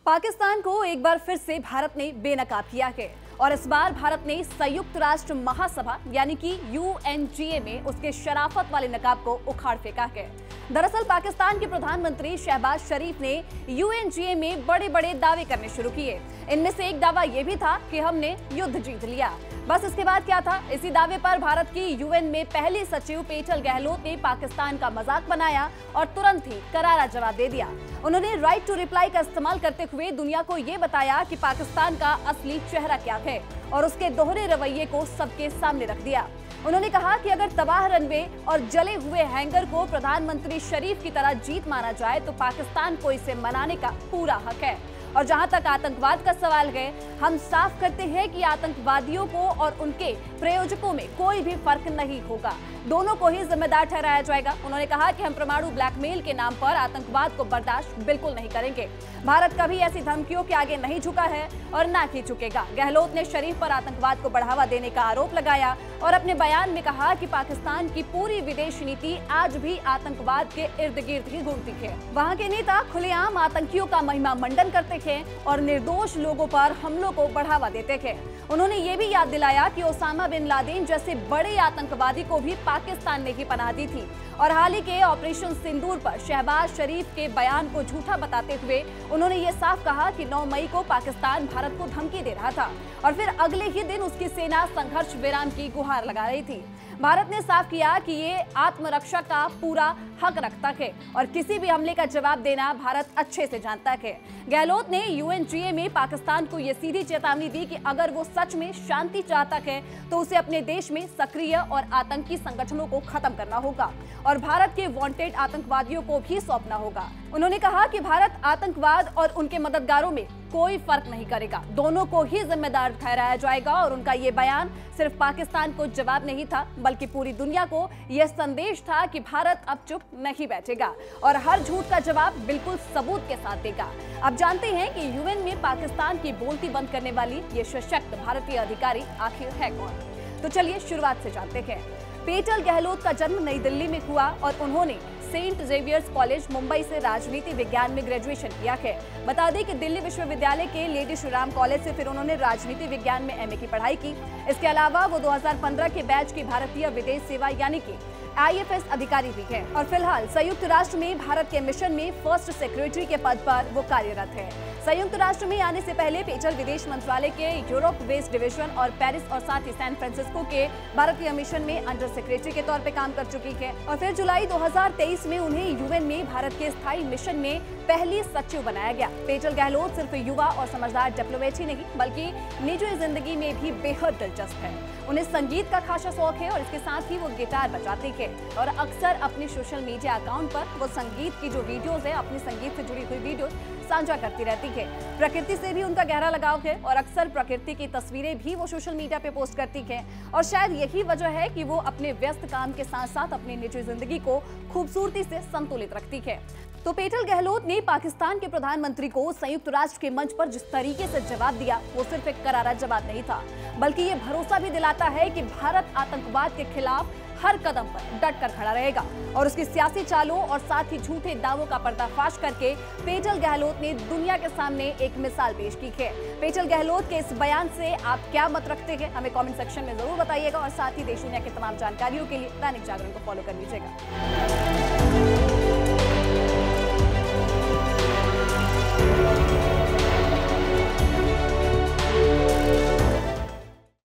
पाकिस्तान को एक बार फिर से भारत ने बेनकाब किया है और इस बार भारत ने संयुक्त राष्ट्र महासभा यानी कि यूएनजीए में उसके शराफत वाले नकाब को उखाड़ फेंका है। दरअसल पाकिस्तान के प्रधानमंत्री शहबाज शरीफ ने यूएनजीए में बड़े बड़े दावे करने शुरू किए। इनमें से एक दावा यह भी था कि हमने युद्ध जीत लिया। बस इसके बाद क्या था, इसी दावे पर भारत की यूएन में पहले सचिव पेटल गहलोत ने पाकिस्तान का मजाक बनाया और तुरंत ही करारा जवाब दे दिया। उन्होंने राइट टू रिप्लाई का इस्तेमाल करते हुए दुनिया को ये बताया कि पाकिस्तान का असली चेहरा क्या है और उसके दोहरे रवैये को सबके सामने रख दिया। उन्होंने कहा कि अगर तबाह रनवे और जले हुए हैंगर को प्रधानमंत्री शरीफ की तरह जीत माना जाए तो पाकिस्तान को इसे मनाने का पूरा हक है। और जहां तक आतंकवाद का सवाल है, हम साफ करते हैं कि आतंकवादियों को और उनके प्रयोजकों में कोई भी फर्क नहीं होगा, दोनों को ही जिम्मेदार ठहराया जाएगा। उन्होंने कहा कि हम परमाणु ब्लैकमेल के नाम पर आतंकवाद को बर्दाश्त बिल्कुल नहीं करेंगे। भारत कभी ऐसी धमकियों के आगे नहीं झुका है और ना ही झुकेगा। गहलोत ने शरीफ पर आतंकवाद को बढ़ावा देने का आरोप लगाया और अपने बयान में कहा कि पाकिस्तान की पूरी विदेश नीति आज भी आतंकवाद के इर्द गिर्द ही घूमती है। वहाँ के नेता खुलेआम आतंकियों का महिमा मंडन करते थे और निर्दोष लोगों पर हमलों को बढ़ावा देते थे। उन्होंने ये भी याद दिलाया कि ओसामा बिन लादेन जैसे बड़े आतंकवादी को भी पाकिस्तान ने ही पनाह दी थी। और हाल ही के ऑपरेशन सिंदूर पर शहबाज शरीफ के बयान को झूठा बताते हुए उन्होंने ये साफ कहा कि 9 मई को पाकिस्तान भारत को धमकी दे रहा था और फिर अगले ही दिन उसकी सेना संघर्ष विराम की गुहार लगा रही थी। भारत ने साफ किया कि ये आत्मरक्षा का पूरा हक रखता है और किसी भी हमले का जवाब देना भारत अच्छे से जानता है। गहलोत ने यूएनजीए में पाकिस्तान को ये सीधी चेतावनी दी कि अगर वो सच में शांति चाहता है तो उसे अपने देश में सक्रिय और आतंकी संगठनों को खत्म करना होगा और भारत के वांटेड आतंकवादियों को भी सौंपना होगा। उन्होंने कहा कि भारत आतंकवाद और उनके मददगारों में कोई फर्क नहीं करेगा, दोनों को ही जिम्मेदार ठहराया जाएगा। और उनका ये बयान सिर्फ पाकिस्तान को जवाब नहीं था बल्कि पूरी दुनिया को यह संदेश था कि भारत अब चुप नहीं बैठेगा और हर झूठ का जवाब बिल्कुल सबूत के साथ देगा। अब जानते हैं कि यूएन में पाकिस्तान की बोलती बंद करने वाली ये सशक्त भारतीय अधिकारी आखिर है कौन। तो चलिए शुरुआत से जानते हैं। पेटल गहलोत का जन्म नई दिल्ली में हुआ और उन्होंने सेंट जेवियर्स कॉलेज मुंबई से राजनीति विज्ञान में ग्रेजुएशन किया है। बता दें कि दिल्ली विश्वविद्यालय के लेडी श्रीराम कॉलेज से फिर उन्होंने राजनीति विज्ञान में एमए की पढ़ाई की। इसके अलावा वो 2015 के बैच की भारतीय विदेश सेवा यानी कि आईएफएस अधिकारी भी है और फिलहाल संयुक्त राष्ट्र में भारत के मिशन में फर्स्ट सेक्रेटरी के पद पर वो कार्यरत है। संयुक्त राष्ट्र में आने से पहले पेटल विदेश मंत्रालय के यूरोप वेस्ट डिवीजन और पेरिस और साथ ही सैन फ्रांसिस्को के भारतीय मिशन में अंडर सेक्रेटरी के तौर पे काम कर चुकी है और फिर जुलाई 2023 में उन्हें यूएन में भारत के स्थायी मिशन में पहली सचिव बनाया गया। पेटल गहलोत सिर्फ युवा और समझदार डिप्लोमेट ही नहीं बल्कि निजी जिंदगी में भी बेहद दिलचस्प है। उन्हें संगीत का खासा शौक है और इसके साथ ही वो गिटार बजाती है और अक्सर अपने सोशल मीडिया अकाउंट पर वो संगीत की जो वीडियोस है, अपने संगीत से जुड़ी हुई वीडियोस साझा करती रहती है। प्रकृति से भी उनका गहरा लगाव है और अक्सर प्रकृति की तस्वीरें भी वो सोशल मीडिया पे पोस्ट करती है और शायद यही वजह है कि वो अपने व्यस्त काम के साथ साथ अपनी निजी जिंदगी को खूबसूरती से संतुलित रखती है। तो पेटल गहलोत ने पाकिस्तान के प्रधानमंत्री को संयुक्त राष्ट्र के मंच पर जिस तरीके से जवाब दिया वो सिर्फ एक करारा जवाब नहीं था बल्कि ये भरोसा भी दिलाता है कि भारत आतंकवाद के खिलाफ हर कदम पर डट कर खड़ा रहेगा और उसकी सियासी चालों और साथ ही झूठे दावों का पर्दाफाश करके पेटल गहलोत ने दुनिया के सामने एक मिसाल पेश की है। पेटल गहलोत के इस बयान से आप क्या मत रखते हैं हमें कमेंट सेक्शन में जरूर बताइएगा और साथ ही देश दुनिया की तमाम जानकारियों के लिए दैनिक जागरण को फॉलो कर लीजिएगा।